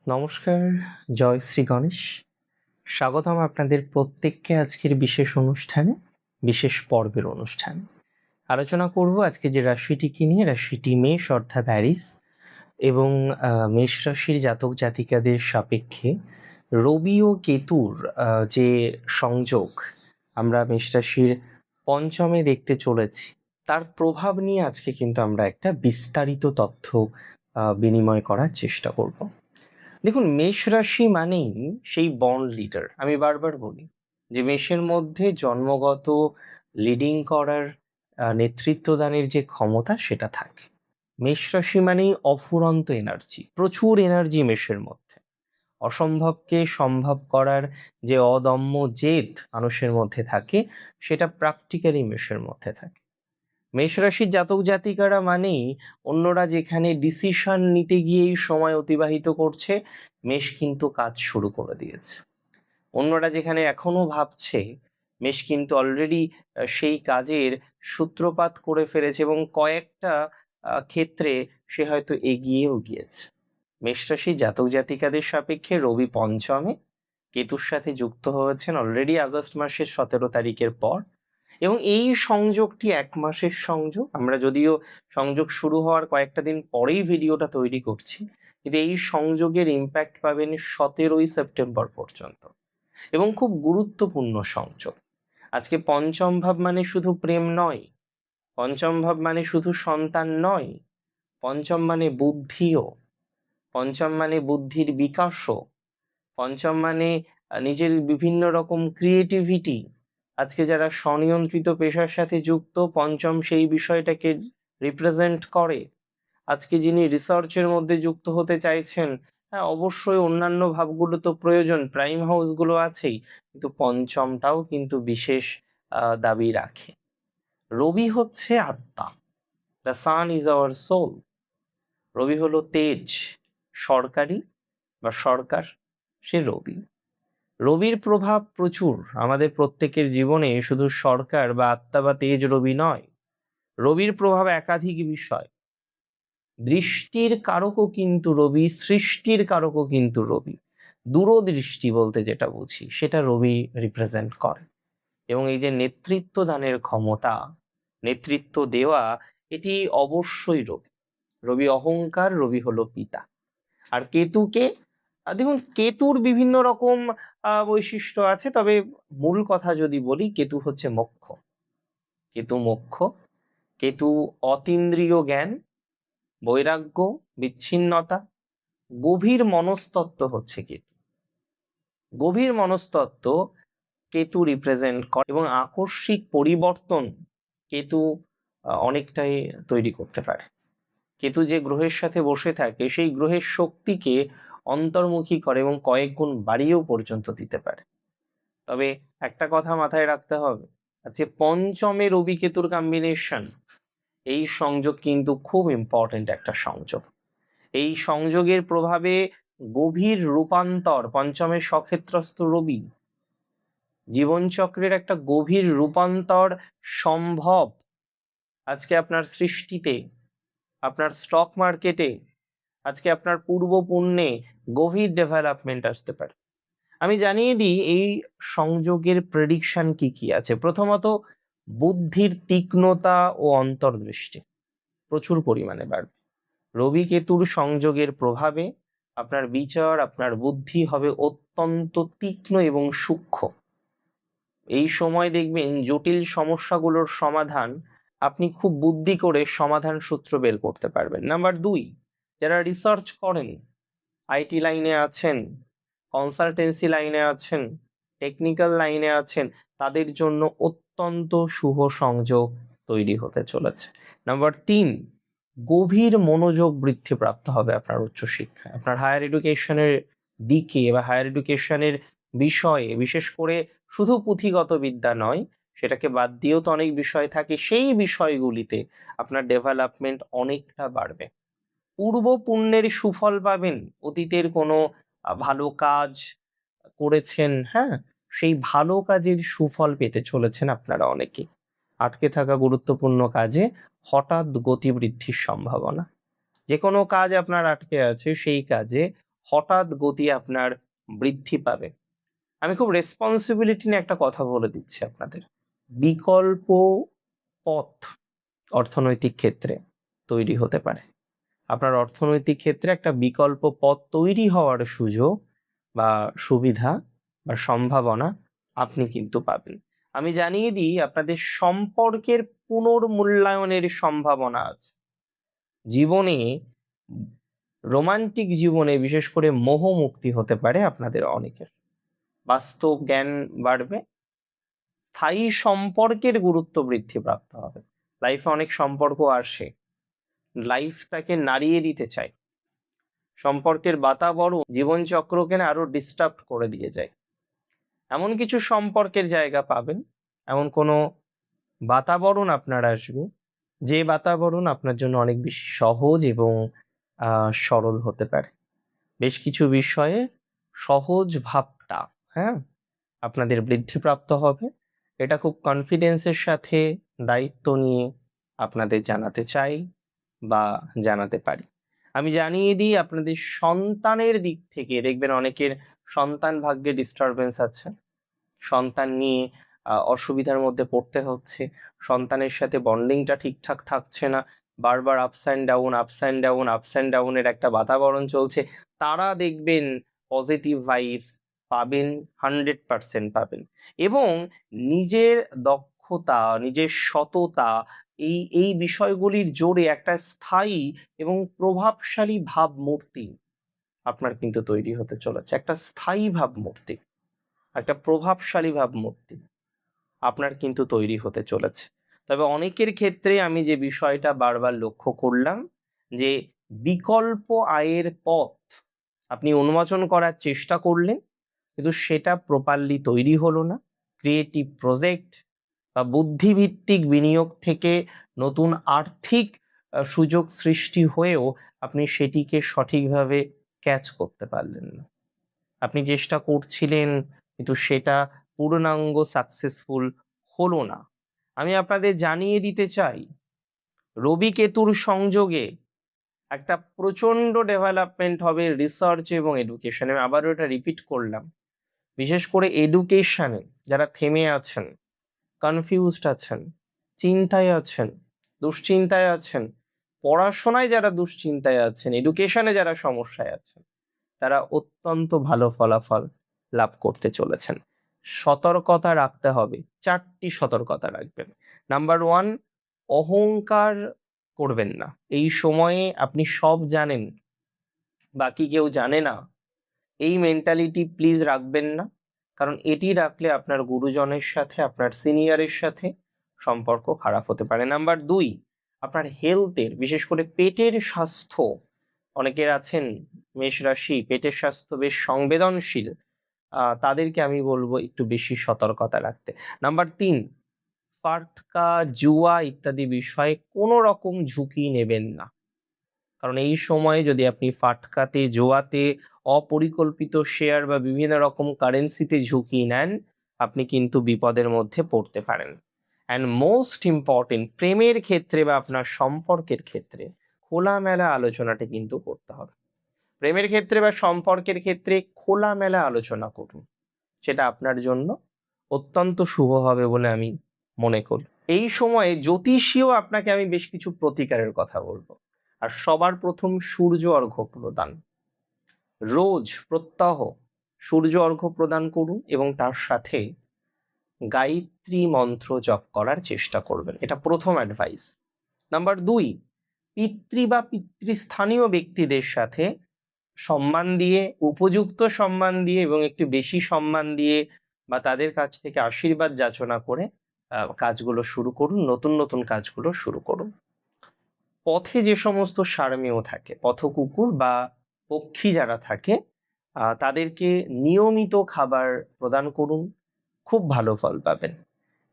নমস্কার, জয় শ্রী গণেশ। স্বাগতম আপনাদের প্রত্যেককে আজকের বিশেষ অনুষ্ঠানে, বিশেষ পর্বের অনুষ্ঠানে। আলোচনা করব আজকে যে রাশিটিকে নিয়ে, রাশিটি মেষ অর্থাৎ অ্যারিস, এবং মেষ রাশির জাতক জাতিকাদের সাপেক্ষে রবি ও কেতুর যে সংযোগ আমরা মেষ রাশির পঞ্চমে দেখতে চলেছি, তার প্রভাব নিয়ে আজকে কিন্তু আমরা একটা বিস্তারিত তথ্য বিনিময় করার চেষ্টা করব। দেখুন, মেষ রাশি মানেই সেই বন্ড লিডার। আমি বারবার বলি যে মেষের মধ্যে জন্মগত লিডিং করার, নেতৃত্ব দানের যে ক্ষমতা সেটা থাকে। মেষ রাশি মানেই অফুরন্ত এনার্জি, প্রচুর এনার্জি মেষের মধ্যে। অসম্ভবকে সম্ভব করার যে অদম্য জেদ মানুষের মধ্যে থাকে, সেটা প্র্যাকটিক্যালি মেষের মধ্যে থাকে। মেষ রাশির জাতক জাতিকারা মানেই অন্যরা যেখানে ডিসিশন নিতে গিয়েই সময় অতিবাহিত করছে, মেষ কিন্তু কাজ শুরু করে দিয়েছে। অন্যরা যেখানে এখনো ভাবছে, মেষ কিন্তু অলরেডি সেই কাজের সূত্রপাত করে ফেলেছে এবং কয়েকটা ক্ষেত্রে সে হয়তো এগিয়েও গিয়েছে। মেষ রাশির জাতক জাতিকাদের সাপেক্ষে রবি পঞ্চমে কেতুর সাথে যুক্ত হয়েছেন অলরেডি আগস্ট মাসের 17 তারিখের পর, এবং এই সংযোগটি 1 মাসের সংযোগ। আমরা যদিও সংযোগ শুরু হওয়ার কয়েকটা দিন পরেই ভিডিওটা তৈরি করছি, কিন্তু এই সংযোগের ইম্প্যাক্ট পাবেন 17ই সেপ্টেম্বর পর্যন্ত, এবং খুব গুরুত্বপূর্ণ সংযোগ। আজকে পঞ্চম ভাব মানে শুধু প্রেম নয়, পঞ্চম ভাব মানে শুধু সন্তান নয়, পঞ্চম মানে বুদ্ধিও, পঞ্চম মানে বুদ্ধির বিকাশও, পঞ্চম মানে নিজের বিভিন্ন রকম ক্রিয়েটিভিটি। আজকে যারা স্বনিয়ন্ত্রিত পেশার সাথে যুক্ত, পঞ্চম সেই বিষয়টাকে রিপ্রেজেন্ট করে। আজকে যিনি রিসার্চের মধ্যে যুক্ত হতে চাইছেন, হ্যাঁ অবশ্যই অন্যান্য ভাবগুলো তো প্রয়োজন, প্রাইম হাউসগুলো আছেই, কিন্তু পঞ্চমটাও কিন্তু বিশেষ দাবি রাখে। রবি হচ্ছে আত্মা, the sun is our soul. রবি হলো তেজ, সরকারি বা সরকার, সে রবি। রবির প্রভাব প্রচুর আমাদের প্রত্যেকের জীবনে, শুধু সরকার বা আত্মা বা তেজ রবি নয়। রবির প্রভাব একাধিক বিষয়। দৃষ্টির কারকও কিন্তু রবি, সৃষ্টির কারকও কিন্তু রবি। দূরদৃষ্টি বলতে যেটা বুঝি, সেটা রবি রিপ্রেজেন্ট করে। এবং এই যে নেতৃত্ব দানের ক্ষমতা, নেতৃত্ব দেওয়া, এটি অবশ্যই রবি। রবি অহংকার, রবি হলো পিতা। আর কেতুকে, দেখুন কেতুর বিভিন্ন রকম বৈশিষ্ট্য আছে, তবে মূল কথা যদি বলি, কেতু হচ্ছে মোক্ষ। কেতু মোক্ষ, কেতু অতীন্দ্রিয় জ্ঞান, বৈরাগ্য, বিচ্ছিন্নতা, গভীর মনস্তত্ত্ব হচ্ছে কেতু। গভীর মনস্তত্ত্ব কেতু রিপ্রেজেন্ট করে, এবং আকস্মিক পরিবর্তন কেতু অনেকটাই তৈরি করতে পারে। কেতু যে গ্রহের সাথে বসে থাকে, সেই গ্রহের শক্তিকে অন্তর্মুখী করে এবং কয়েক গুণ বাড়িয়েও পর্যন্ত দিতে পারে। তবে একটা কথা মাথায় রাখতে হবে, আজকে পঞ্চমে রবি কেতুর কম্বিনেশন, এই সংযোগ কিন্তু খুব ইম্পর্টেন্ট একটা সংযোগ। এই সংযোগের প্রভাবে গভীর রূপান্তর, পঞ্চমে সক্ষেত্রস্থ রবি, জীবনচক্রের একটা গভীর রূপান্তর সম্ভব। আজকে আপনার সৃষ্টিতে, আপনার স্টক মার্কেটে, আজকে আপনার পূর্ব পুণ্যে গভীর ডেভেলপমেন্ট আসতে পারে। আমি জানিয়ে দিই এই সংযোগের প্রেডিকশন কি কি আছে। প্রথমত, বুদ্ধির তীক্ষ্ণতা ও অন্তর্দৃষ্টি প্রচুর পরিমাণে বাড়বে। রবি কেতুর সংযোগের প্রভাবে আপনার বিচার, আপনার বুদ্ধি হবে অত্যন্ত তীক্ষ্ণ এবং সূক্ষ্ম। এই সময় দেখবেন জটিল সমস্যাগুলোর সমাধান আপনি খুব বুদ্ধি করে সমাধান সূত্র বের করতে পারবেন। নাম্বার 2, যারা রিসার্চ করেন, আইটি লাইনে আছেন, কনসালটেন্সি লাইনে আছেন, টেকনিক্যাল লাইনে আছেন, তাদের জন্য অত্যন্ত শুভ সংযোগ তৈরি হতে চলেছে। নাম্বার 3, গভীর মনোযোগ বৃদ্ধিপ্রাপ্ত হবে আপনার উচ্চশিক্ষায়, আপনার হায়ার এডুকেশনের দিকে বা হায়ার এডুকেশনের বিষয়ে। বিশেষ করে শুধু পুঁথিগত বিদ্যা নয়, সেটাকে বাদ দিয়েও তো অনেক বিষয় থাকে, সেই বিষয়গুলিতে আপনার ডেভেলপমেন্ট অনেকটা বাড়বে। পূর্ব পুণ্যের সুফল পাবেন। অতীতের কোনো ভালো কাজ করেছেন, হ্যাঁ, সেই ভালো কাজের সুফল পেতে চলেছেন আপনারা অনেকেই। আটকে থাকা গুরুত্বপূর্ণ কাজে হঠাৎ গতি বৃদ্ধির সম্ভাবনা। যে কোনো কাজ আপনার আটকে আছে, সেই কাজে হঠাৎ গতি আপনার বৃদ্ধি পাবে। আমি খুব রেসপন্সিবিলিটি নিয়ে একটা কথা বলে দিচ্ছি আপনাদের। বিকল্প পথ অর্থনৈতিক ক্ষেত্রে তৈরি হতে পারে। আপনার অর্থনৈতিক ক্ষেত্রে একটা বিকল্প পথ তৈরি হওয়ার সুযোগ বা সুবিধা বা সম্ভাবনা আপনি কিন্তু পাবেন। আমি জানিয়ে দিই, আপনাদের সম্পর্কের পুনর্মূল্যায়নের সম্ভাবনা আছে। জীবনে, রোমান্টিক জীবনে বিশেষ করে মোহমুক্তি হতে পারে আপনাদের অনেকের। বাস্তব জ্ঞান বাড়বে, স্থায়ী সম্পর্কের গুরুত্ব বৃদ্ধি প্রাপ্ত হবে। লাইফে অনেক সম্পর্ক আসে, লাইফটাকে নাড়িয়ে দিতে চায়, সম্পর্কের বাতাবরণ জীবনচক্রকে না আরো ডিস্টার্ব করে দিয়ে যায়। এমন কিছু সম্পর্কের জায়গা পাবেন, এমন কোনো বাতাবরণ আপনার আসবে, যে বাতাবরণ আপনার জন্য অনেক বেশি সহজ এবং সরল হতে পারে। বেশ কিছু বিষয়ে সহজ ভাবটা, হ্যাঁ, আপনাদের বৃদ্ধিপ্রাপ্ত হবে। এটা খুব কনফিডেন্সের সাথে, দায়িত্ব নিয়ে আপনাদের জানাতে চাই বা জানাতে পারি। আমি জানিয়ে দিই, আপনাদের সন্তানের দিক থেকে দেখবেন অনেকের সন্তান ভাগ্যে ডিস্টারবেন্স আছে, সন্তান নিয়ে অসুবিধার মধ্যে পড়তে হচ্ছে, সন্তানের সাথে বন্ডিংটা ঠিকঠাক থাকছে না, বারবার ups and down, ups and down, ups and ডাউনের একটা বাতাবরণ চলছে। তারা দেখবেন পজিটিভ ভাইবস পাবেন, 100% পাবেন। এবং নিজের দক্ষতা, নিজের সততা, এই বিষয়গুলির জোরে একটা স্থায়ী এবং প্রভাবশালী ভাবমূর্তি আপনার কিন্তু তৈরি হতে চলেছে। একটা স্থায়ী ভাবমূর্তি, একটা প্রভাবশালী ভাবমূর্তি আপনার কিন্তু তৈরি হতে চলেছে। তবে অনেকের ক্ষেত্রে আমি যে বিষয়টা বারবার লক্ষ্য করলাম, যে বিকল্প আয়ের পথ আপনি উন্মোচন করার চেষ্টা করলেন, কিন্তু সেটা প্রপারলি তৈরি হলো না। ক্রিয়েটিভ প্রজেক্ট বা বুদ্ধিভিত্তিক বিনিয়োগ থেকে নতুন আর্থিক সুযোগ সৃষ্টি হয়েও আপনি সেটিকে সঠিকভাবে ক্যাচ করতে পারলেন না। আপনি চেষ্টা করছিলেন, কিন্তু সেটা পূর্ণাঙ্গ সাকসেসফুল হলো না। আমি আপনাদের জানিয়ে দিতে চাই, রবি কেতুর সংযোগে একটা প্রচন্ড ডেভেলপমেন্ট হবে রিসার্চ এবং এডুকেশনে। আমি আবারও এটা রিপিট করলাম, বিশেষ করে এডুকেশনে যারা থেমে আছেন, কনফিউজড আছেন, চিন্তায় আছেন, দুশ্চিন্তায় আছেন, পড়াশোনায় যারা দুশ্চিন্তায় আছেন, এডুকেশনে যারা সমস্যায় আছেন, তারা অত্যন্ত ভালো ফলাফল লাভ করতে চলেছেন। সতর্কতা রাখতে হবে, 4টি সতর্কতা রাখবেন। নাম্বার 1, অহংকার করবেন না। এই সময়ে আপনি সব জানেন, বাকি কেউ জানে না, এই মেন্টালিটি প্লিজ রাখবেন না। কারণ এটি রাখলে আপনার গুরুজনের সাথে, আপনার সিনিয়রের সাথে সম্পর্ক খারাপ হতে পারে। নাম্বার 2, আপনার হেলথের, বিশেষ করে পেটের স্বাস্থ্য, অনেকের আছেন মেষ রাশি, পেটের স্বাস্থ্য বেশ সংবেদনশীল, তাদেরকে আমি বলবো একটু বেশি সতর্কতা রাখতে। নাম্বার 3, ফাটকা, জুয়া ইত্যাদি বিষয়ে কোনো রকম ঝুঁকি নেবেন না। কারণ এই সময়ে যদি আপনি ফাটকাতে, জুয়াতে, অপরিকল্পিত শেয়ার বা বিভিন্ন রকম কারেন্সিতে ঝুঁকি নেন, আপনি কিন্তু বিপদের মধ্যে পড়তে পারেন। অ্যান্ড মোস্ট ইম্পর্টেন্ট, প্রেমের ক্ষেত্রে বা আপনার সম্পর্কের ক্ষেত্রে খোলামেলা আলোচনাটা কিন্তু করতে হবে। প্রেমের ক্ষেত্রে বা সম্পর্কের ক্ষেত্রে খোলামেলা আলোচনা করুন, সেটা আপনার জন্য অত্যন্ত শুভ হবে বলে আমি মনে করি। এই সময়ে জ্যোতিষীয় আপনাকে আমি বেশ কিছু প্রতিকারের কথা বলবো। আর সবার প্রথম, সূর্য অর্ঘ্য প্রদান। রোজ প্রত্যহ সূর্য অর্ঘ্য প্রদান করুন এবং তার সাথে গায়ত্রী মন্ত্র জপ করার চেষ্টা করবেন। এটা প্রথম অ্যাডভাইস। নাম্বার 2, পিতৃ বা পিতৃস্থানীয় ব্যক্তিদের সাথে সম্মান দিয়ে, উপযুক্ত সম্মান দিয়ে এবং একটু বেশি সম্মান দিয়ে বা তাদের কাছ থেকে আশীর্বাদ যাচনা করে কাজগুলো শুরু করুন, নতুন নতুন কাজগুলো শুরু করুন। পথে যে সমস্ত সারমেয় থাকে, পথকুকুর বা পক্ষী যারা থাকে, তাদেরকে নিয়মিত খাবার প্রদান করুন, খুব ভালো ফল পাবেন।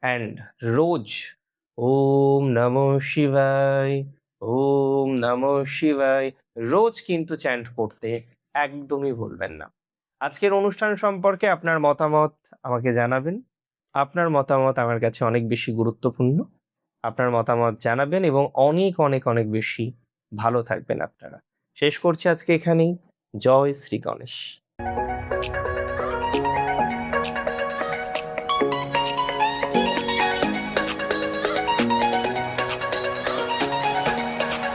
অ্যান্ড রোজ ওম নমঃ শিবায়, ওম নমঃ শিবায় রোজ কিন্তু চ্যান্ট করতে একদমই ভুলবেন না। আজকের অনুষ্ঠান সম্পর্কে আপনার মতামত আমাকে জানাবেন। আপনার মতামত আমার কাছে অনেক বেশি গুরুত্বপূর্ণ। আপনার মতামত জানাবেন এবং অনেক অনেক অনেক বেশি ভালো থাকবেন আপনারা। শেষ করছি আজকে এখানেই। জয় শ্রী গণেশ।